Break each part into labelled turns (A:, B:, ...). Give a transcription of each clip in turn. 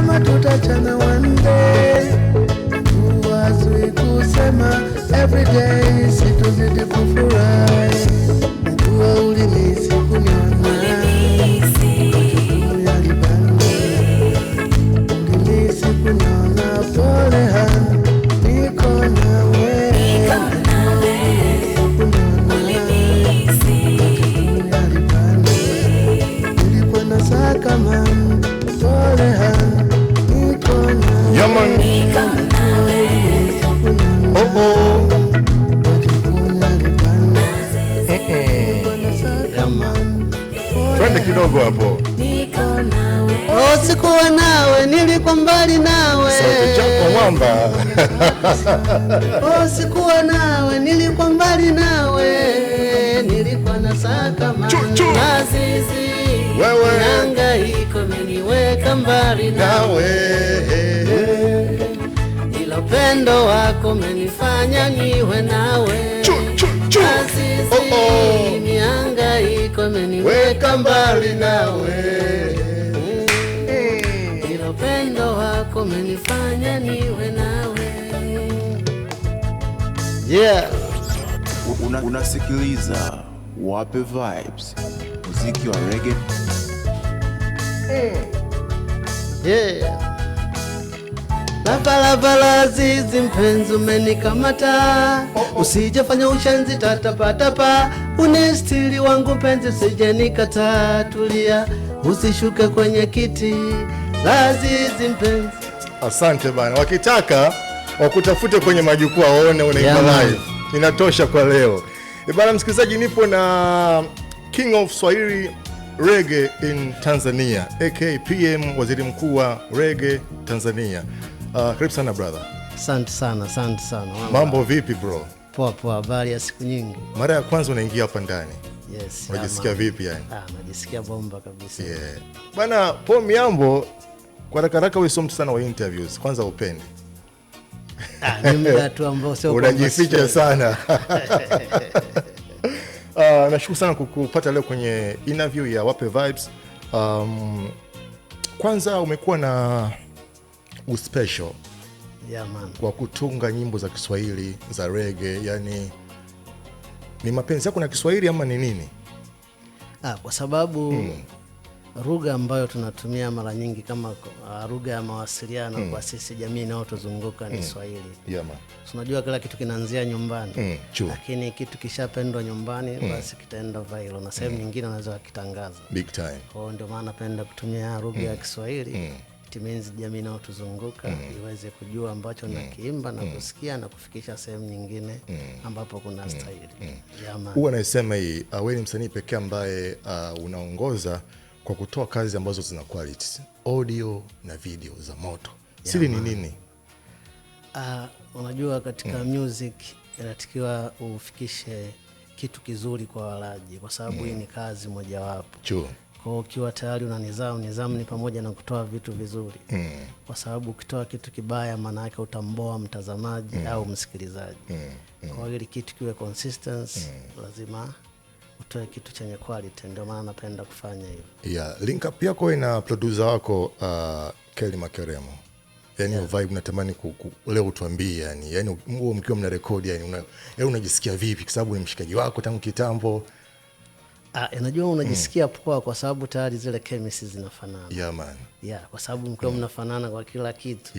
A: kama tutachana one day, tuwazui kusema everyday, situzidi kufurahi. Mkua ulimisi kuniona, majukumu yalibana. Ulimisi kuniona, pole han, niko nawe.
B: Yaman. Twende kidogo hapo.
A: Sikuwa nawe, nilikuwa mbali nawe.
B: Sauti chako mwamba.
A: Sikuwa nawe, nilikuwa mbali nawe. Nilikuwa nasaka mazizi.
B: Wewe
A: Nangaiko meniweka mbali nawe. Ila upendo wako menifanya niwe nawe. Azizi, nihangaiko meniweka mbali nawe. Ila upendo wako menifanya niwe nawe. Yeah.
C: Unasikiliza Wape Vibes, muziki wa reggae.
A: Yeah. Lava Azizi mpenzi umenikamata. Usijafanya ushenzi tatapatapa. Unestili wangu mpenzi usije nikata. Tulia usishuke kwenye kiti Azizi mpenzi.
B: Asante bana. Wakitaka wakutafute kwenye majukwaa waone unaimba live. Inatosha kwa leo. Bana msikilizaji, nipo na King of Swahili Reggae in Tanzania, aka PM Waziri Mkuu wa Reggae Tanzania. Karibu sana brother.
A: Asante sana.
B: Mambo vipi bro?
A: Poa, habari ya siku nyingi.
B: Mara ya kwanza unaingia hapa ndani.
A: Yes.
B: Unajisikia vipi yani?
A: Najisikia bomba kabisa.
B: Yeah. Bana Paul Miambo, kwa haraka wewe sio mtu sana wa interviews. Kwanza upendi.
A: Ni muda tu ambao sio
B: unajificha sana. Nashukuru sana kukupata leo kwenye interview ya Wape Vibes. Kwanza umekuwa na uspecial kwa kutunga nyimbo za Kiswahili za reggae, yani ni mapenzi yako na Kiswahili ama ni nini?
A: Kwa sababu lugha ambayo tunatumia mara nyingi kama lugha ya mawasiliano kwa sisi jamii inayotuzunguka ni Swahili. Tunajua kila kitu kinaanzia nyumbani. Lakini kitu kishapendwa nyumbani basi kitaenda viral na sehemu nyingine unaweza kukitangaza
B: big time.
A: Kwa ndio maana napenda kutumia lugha ya Kiswahili. It means jamii inayotuzunguka iweze kujua ambacho nakiimba na kusikia na kufikisha sehemu nyingine ambapo kuna style.
B: Huwa naisema hii, wewe ni msanii pekee ambaye unaongoza kwa kutoa kazi ambazo zina quality, audio na video za moto. Siri ni nini?
A: Unajua katika music inatakiwa ufikishe kitu kizuri kwa walaji, kwa sababu hii ni kazi mojawapo. Kwa ukiwa tayari una nidhamu ni pamoja na kutoa vitu vizuri. Kwa sababu ukitoa kitu kibaya maana yake utamboa mtazamaji au msikilizaji. Kwa hiyo ili kitu kiwe consistency lazima utoe kitu chenye quality, ndio maana napenda kufanya hivyo.
B: Link up yako na producer wako Kelly Makeremo. Yani vibe natamani leo utuambie yani huo mkiwa mna record yani unajisikia vipi, kwa sababu ni mshikaji wako tangu kitambo.
A: Unajua unajisikia poa kwa sababu tayari zile chemistry zinafanana. Kwa sababu mkiwa mnafanana kwa kila kitu.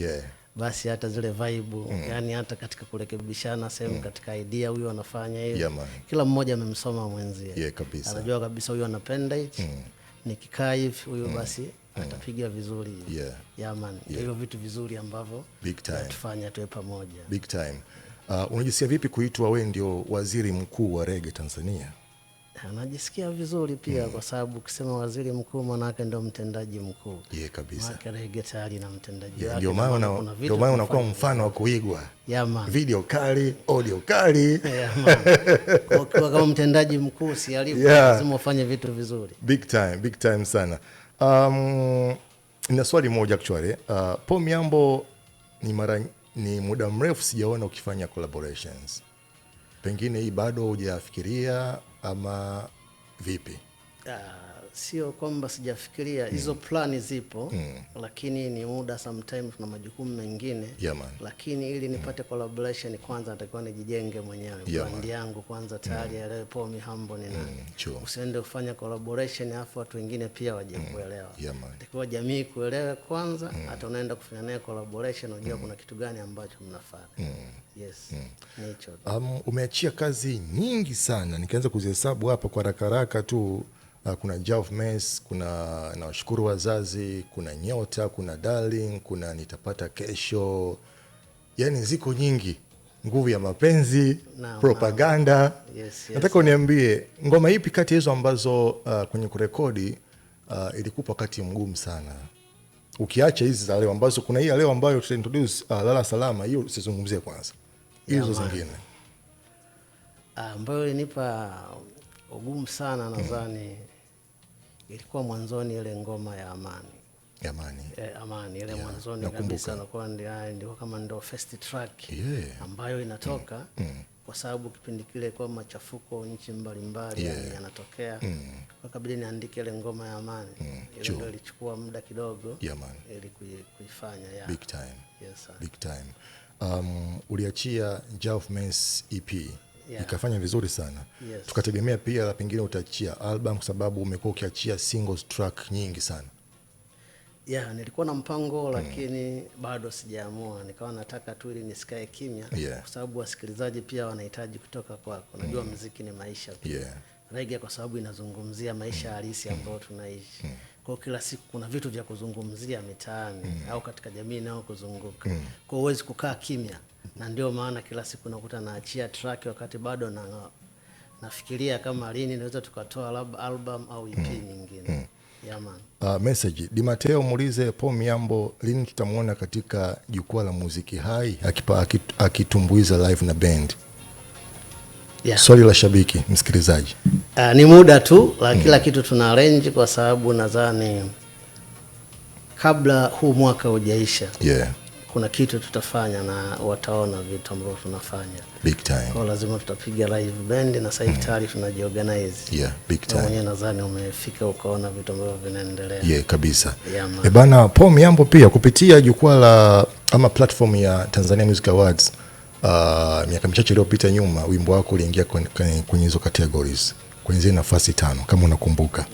A: Basi hata zile vibe yani hata katika kurekebishana sehemu katika idea huyu anafanya hiyo. Kila mmoja amemsoma mwenzie. Anajua kabisa huyu anapenda hichi. Nikikaa hivi huyu basi atapiga vizuri. Hivyo vitu vizuri ambavyo tufanya tuwe pamoja.
B: Big time. Unajisikia vipi kuitwa wewe ndio waziri mkuu wa reggae Tanzania?
A: Najisikia vizuri pia kwa sababu ukisema waziri mkuu maana yake ndio mtendaji mkuu.
B: Kabisa.
A: Maana reggae tayari na mtendaji wake.
B: Ndio maana unakuwa mfano wa kuigwa. Video kali, audio kali.
A: Kwa kama mtendaji mkuu si alipo lazima ufanye vitu vizuri.
B: Big time sana. Nina swali moja actually. Paul Miambo ni muda mrefu sijaona ukifanya collaborations. Pengine hii bado hujafikiria ama vipi?
A: sio kwamba sijafikiria hizo plani zipo, lakini ni muda, sometimes tuna majukumu mengine. Lakini ili nipate collaboration kwanza natakiwa nijijenge mwenyewe, brand yangu kwanza tayari elewe Paul Mihambo ni nani. Usiende ufanya collaboration afu watu wengine pia waje kuelewa. Natakiwa jamii kuelewe kwanza, hata unaenda kufanya naye collaboration unajua kuna kitu gani ambacho mnafanya. Yes.
B: Umeachia kazi nyingi sana, nikaanza kuzihesabu hapa kwa haraka tu. Kuna Jauf Mess, kuna Nawashukuru Wazazi, kuna Nyota, kuna Darling, kuna Nitapata Kesho. Yani ziko nyingi. Nguvu ya Mapenzi, Propaganda.
A: Yes.
B: Nataka uniambie ngoma ipi kati hizo ambazo kwenye kurekodi ilikupa wakati mgumu sana? Ukiacha hizi za leo ambazo kuna hii leo ambayo tutaintroduce Lala Salama, hiyo usizungumzie kwanza. Hizo zingine
A: ambayo ilinipa ugumu sana nadhani ilikuwa mwanzoni ile ngoma ya Amani. Amani ile mwanzoni kabisa ndio kama ndo first track ambayo inatoka kwa sababu kipindi kile kwa machafuko nchi mbalimbali yanatokea. Kwa kabla niandike ile ngoma ya Amani ile ndio ilichukua muda kidogo ili kuifanya
B: big time.
A: Yes sir.
B: Big time. Uliachia Jauf Mess EP ikafanya vizuri sana. Tukategemea pia pengine utaachia album kwa sababu umekuwa ukiachia singles track nyingi sana.
A: Nilikuwa na mpango lakini bado sijaamua. Nikawa nataka tu ili nisikae kimya kwa sababu wasikilizaji pia wanahitaji kutoka kwako. Unajua muziki ni maisha pia. Reggae kwa sababu inazungumzia maisha halisi ambayo tunaishi. Kwa kila siku kuna vitu vya kuzungumzia mitaani au katika jamii nao kuzunguka. Kwa huwezi kukaa kimya. Na ndio maana kila siku nakuta naachia track wakati bado nafikiria kama lini naweza tukatoa album au EP nyingine.
B: Message Di Matteo muulize Paul Mihambo lini tutamuona katika jukwaa la muziki hai akitumbuiza live na band. Swali la shabiki msikilizaji.
A: Ni muda tu la kila kitu tuna arrange kwa sababu nadhani kabla huu mwaka hujaisha. Kuna kitu tutafanya na wataona vitu ambavyo tunafanya
B: big time.
A: Kwa lazima tutapiga live band na sasa hivi tayari tunajiorganize.
B: Big time.
A: Mwenyewe nadhani umefika ukaona vitu ambavyo vinaendelea.
B: Kabisa. Bana Paul Mihambo pia kupitia jukwaa la ama platform ya Tanzania Music Awards miaka michache iliyopita nyuma wimbo wako uliingia kwenye hizo categories kwenye zile nafasi 5 kama unakumbuka.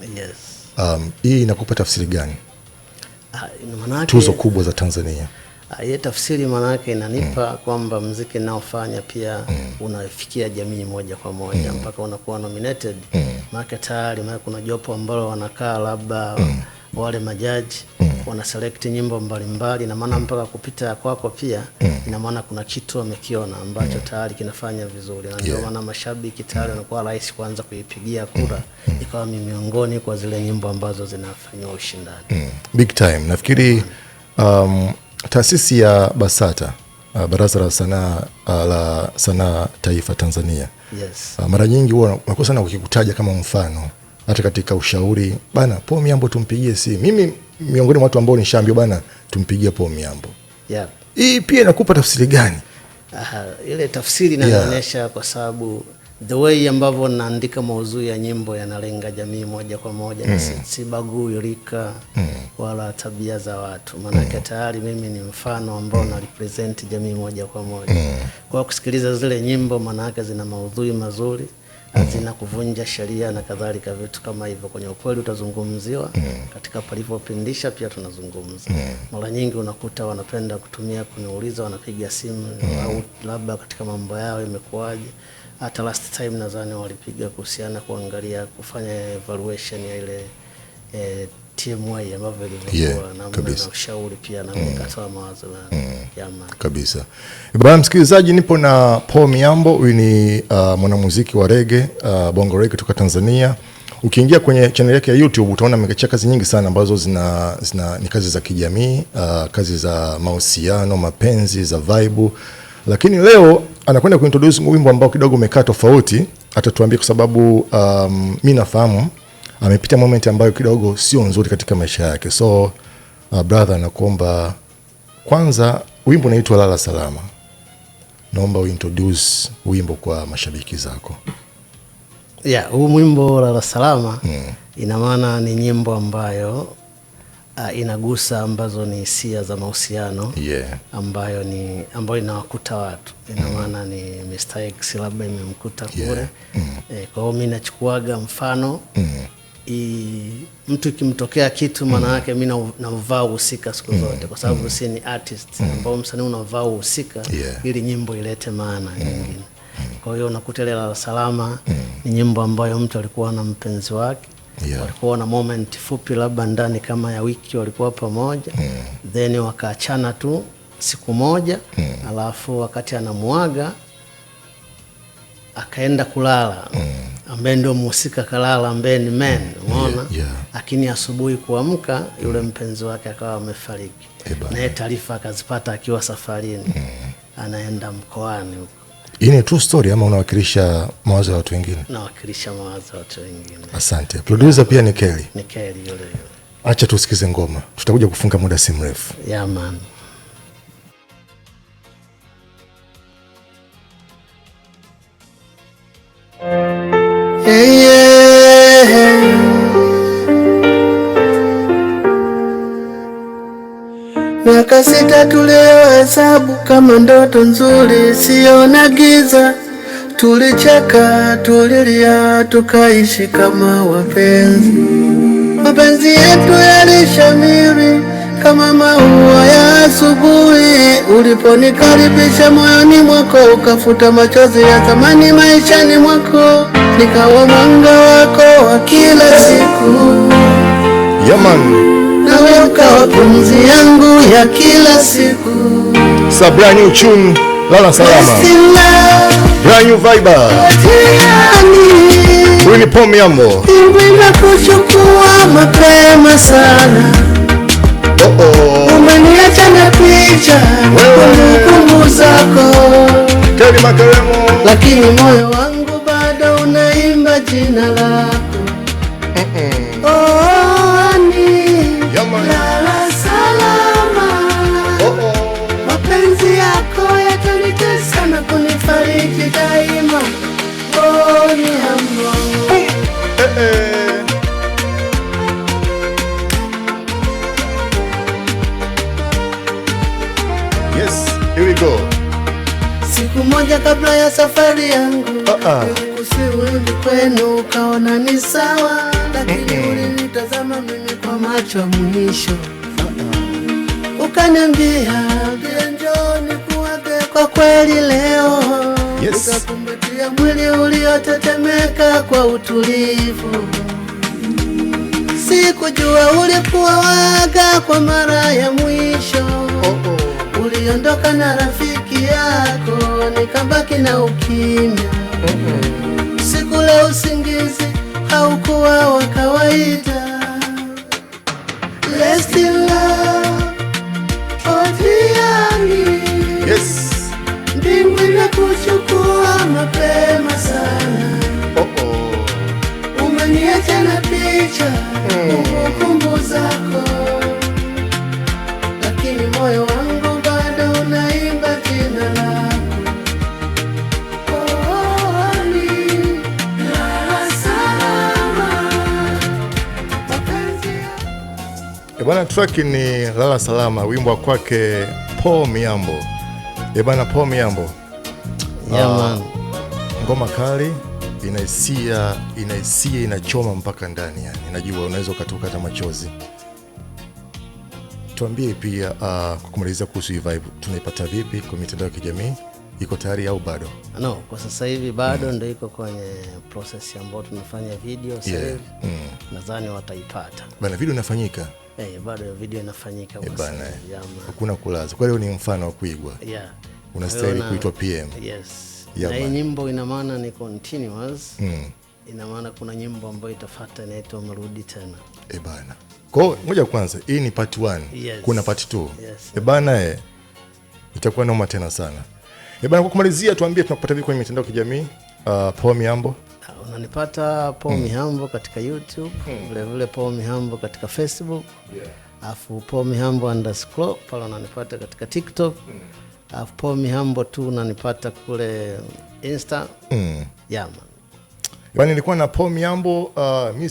B: Hii inakupa tafsiri gani?
A: Manake
B: tuzo kubwa za Tanzania.
A: Ye tafsiri manake inanipa kwamba muziki naofanya pia unafikia jamii moja kwa moja mpaka unakuwa nominated. Manake tayari kuna jopo ambalo wanakaa labda wale majaji wana select nyimbo mbalimbali na maana mpaka kupita kwako pia ina maana kuna kitu wamekiona ambacho tayari kinafanya vizuri na ndio maana mashabiki tayari wanakuwa rahisi kuanza kuipigia kura ikawa miongoni kwa zile nyimbo ambazo zinafanywa ushindani.
B: Big time. Nafikiri taasisi ya BASATA, Baraza la Sanaa Taifa Tanzania. Mara nyingi huwa unakosa sana ukikutaja kama mfano hata katika ushauri bana Paul Mihambo tumpigie simu. Mimi miongoni mwa watu ambao nishaambia bana tumpigie Paul Mihambo. Hii pia inakupa tafsiri gani?
A: Ile tafsiri inaonyesha kwa sababu the way ambavyo naandika maudhui ya nyimbo yanalenga jamii moja kwa moja na si bagui rika wala tabia za watu. Maana tayari mimi ni mfano ambao na represent jamii moja kwa moja. Kwa kusikiliza zile nyimbo maana zina maudhui mazuri, hazina kuvunja sheria na kadhalika vitu kama hivyo. Kwenye ukweli utazungumziwa, katika palipopindisha pia tunazungumza. Mara nyingi unakuta wanapenda kutumia kuniuliza, wanapiga simu au labda katika mambo yao imekuaje. Hata last time nadhani walipiga kuhusiana kuangalia kufanya evaluation ya ile TMY ambavyo ilikuwa na ushauri pia na nikatoa mawazo ya
B: kabisa. Bwana msikilizaji, nipo na Paul Mihambo. Huyu ni mwanamuziki wa reggae, bongo reggae kutoka Tanzania. Ukiingia kwenye channel yake ya YouTube utaona ameachia kazi nyingi sana ambazo ni kazi za kijamii, kazi za mahusiano, mapenzi, za vibe. Lakini leo anakwenda kuintroduce wimbo ambao kidogo umekaa tofauti. Atatuambia kwa sababu mimi nafahamu amepita moment ambayo kidogo sio nzuri katika maisha yake. So brother, nakuomba kwanza, wimbo unaitwa Lala Salama. Naomba uintroduce wimbo kwa mashabiki zako.
A: huu mwimbo Lala Salama ina maana ni nyimbo ambayo inagusa ambazo ni hisia za mahusiano ambayo inawakuta watu. Ina maana ni Mr. X labda imemkuta kule. Kwa hiyo mimi nachukuaga mfano mtu ikimtokea kitu maana yake mimi navaa uhusika siku zote kwa sababu si ni artist ambao msanii unavaa uhusika ili nyimbo ilete maana nyingine. Kwa hiyo unakuta Lala Salama ni nyimbo ambayo mtu alikuwa na mpenzi wake. Walikuwa na moment fupi labda ndani kama ya wiki walikuwa pamoja. Then wakaachana tu siku moja. Alafu wakati anamuaga akaenda kulala. Ambaye ndio mhusika kalala ambaye ni man, unaona? Lakini asubuhi kuamka yule mpenzi wake akawa amefariki. Naye taarifa akazipata akiwa safarini. Anaenda mkoani huko.
B: Hii ni true story ama unawakilisha mawazo ya watu wengine?
A: Nawakilisha mawazo ya watu wengine.
B: Asante. Producer pia ni Kelly.
A: Ni Kelly yule.
B: Acha tusikize ngoma. Tutakuja kufunga muda si mrefu.
A: Yeah man.
D: Miaka 6 tuliohesabu kama ndoto nzuri siona giza. Tulicheka, tulilia, tukaishi kama wapenzi. Mapenzi yetu yalishamiri kama maua ya asubuhi. Uliponikaribisha moyoni mwako ukafuta machozi ya zamani maishani mwako. Nikawa mwanga wako wa kila siku.
B: Yaman.
D: Nawe ukawa pumzi yangu ya kila siku.
B: Brand new tune, Lala Salama. Brand new vibe. Huyu ni Paul Miambo.
D: Nimekuchukua mapema sana. Umeniacha na picha kumbukumbu zako.
B: Kelly Makaremo.
D: Lakini moyo wangu bado unaimba jina lako. Lala salama. Mapenzi yako yatanitesa na kunifariji daima. Miambo.
B: Yes, here we go.
D: Siku moja kabla ya safari yangu nilikusihi kwenu ukaona ni sawa. Lakini ulinitazama mimi kwa macho ya mwisho. Ukaniambia vile njoo nikuage kwa kweli leo. Ukakumbatia mwili uliotetemeka kwa utulivu. Sikujua ulikuwa waga kwa mara ya mwisho. Uliondoka na rafiki yako nikabaki na ukimya. Siku leo usingizi haukuwa wa kawaida. Rest in love, Odiani.
B: Yes.
D: Mbingu imekuchukua mapema sana. Umeniacha na picha kumbukumbu zako. Lakini moyo wangu bado unaimba jina lako.
B: Bwana, track ni Lala Salama, wimbo wa kwake Paul Miambo. Bwana Paul Miambo.
A: Man.
B: Ngoma kali, inaisia, inachoma mpaka ndani yani. Najua unaweza ukatoka hata machozi. Tuambie pia kwa kumaliza kuhusu hii vibe, tunaipata vipi kwa mitandao ya kijamii? Iko tayari au bado?
A: No, kwa sasa hivi bado ndio iko kwenye process ambayo tunafanya video sasa hivi. Nadhani wataipata.
B: Bana, video inafanyika?
A: Bado video inafanyika kwa sasa.
B: Hakuna kulaza. Kwa hiyo ni mfano wa kuigwa. Unastahili kuitwa PM.
A: Yes. Na hii nyimbo ina maana ni continuous. Ina maana kuna nyimbo ambayo itafuata inaitwa Marudi Tena.
B: Bana. Kwa moja kwanza, hii ni part 1. Kuna part 2.
A: Yes.
B: Bana, itakuwa noma tena sana. Bana, kwa kumalizia tuambie tunakupata vipi kwenye mitandao ya kijamii? Paul Miambo.
A: Unanipata Paul Miambo katika YouTube, vile vile Paul Miambo katika Facebook. Alafu Paul Miambo _ pale unanipata katika TikTok. Alafu Paul Miambo tu unanipata kule Insta. Man.
B: Nilikuwa na Paul Miambo,